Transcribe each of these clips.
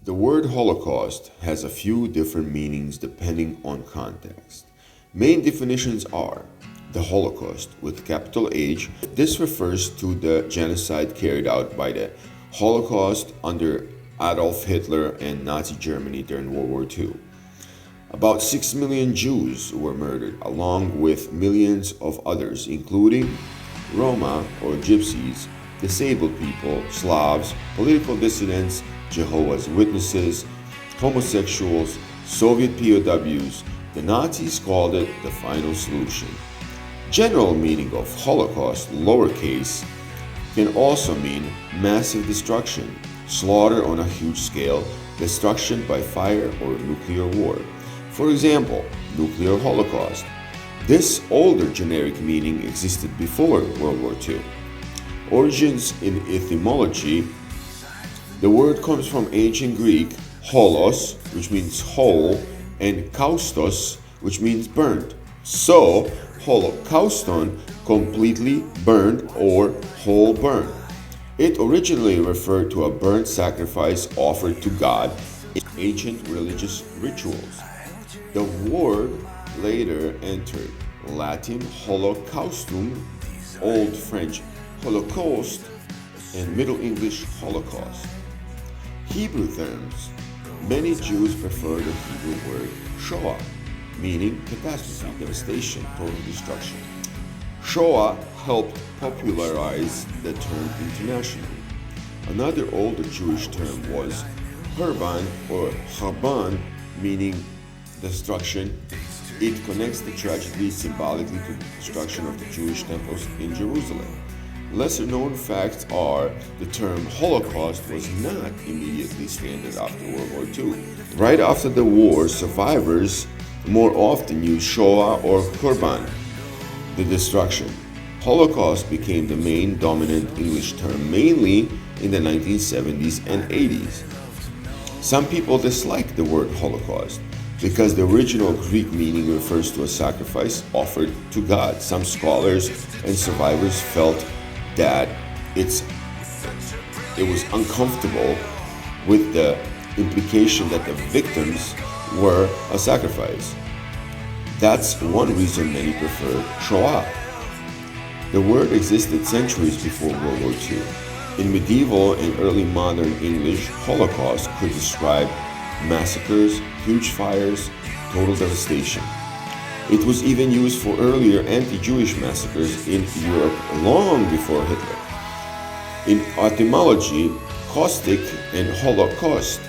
The word Holocaust has a few different meanings depending on context. Main definitions are the Holocaust with capital H. This refers to the genocide carried out by the Holocaust under Adolf Hitler and Nazi Germany during World War II. About 6 million Jews were murdered, along with millions of others, including Roma or Gypsies, disabled people, Slavs, political dissidents, Jehovah's Witnesses, homosexuals, Soviet POWs. The Nazis called it the final solution. General meaning of Holocaust, lowercase, can also mean massive destruction, slaughter on a huge scale, destruction by fire or nuclear war. For example, nuclear holocaust. This older generic meaning existed before World War II. Origins in etymology. The word comes from ancient Greek holos, which means whole, and kaustos, which means burned. So, holocauston, completely burned or whole burned. It originally referred to a burnt sacrifice offered to God in ancient religious rituals. The word later entered Latin holocaustum, Old French Holocaust, and Middle English Holocaust. Hebrew terms. Many Jews prefer the Hebrew word Shoah, meaning catastrophe, devastation, total destruction. Shoah helped popularize the term internationally. Another older Jewish term was Hurban or Haban, meaning destruction. It connects the tragedy symbolically to the destruction of the Jewish temples in Jerusalem. Lesser known facts are the term Holocaust was not immediately standard after World War II. Right after the war, survivors more often used Shoah or Kurban, the destruction. Holocaust became the main dominant English term mainly in the 1970s and 80s. Some people dislike the word Holocaust because the original Greek meaning refers to a sacrifice offered to God. Some scholars and survivors felt that it was uncomfortable with the implication that the victims were a sacrifice. That's one reason many prefer Shoah. The word existed centuries before World War II. In medieval and early modern English, Holocaust could describe massacres, huge fires, total devastation. It was even used for earlier anti-Jewish massacres in Europe long before Hitler. In etymology, caustic and Holocaust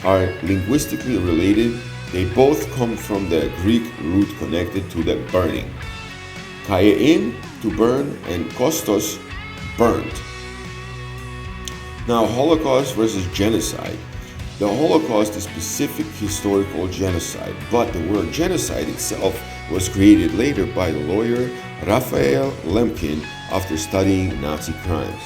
are linguistically related. They both come from the Greek root connected to the burning. Kaein, to burn, and kostos, burnt. Now, Holocaust versus genocide. The Holocaust is specific historical genocide, but the word genocide itself was created later by the lawyer Raphael Lemkin after studying Nazi crimes.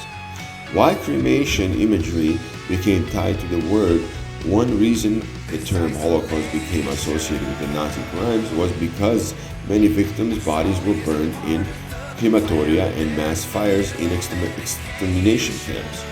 Why cremation imagery became tied to the word? One reason the term Holocaust became associated with the Nazi crimes was because many victims' bodies were burned in crematoria and mass fires in extermination camps.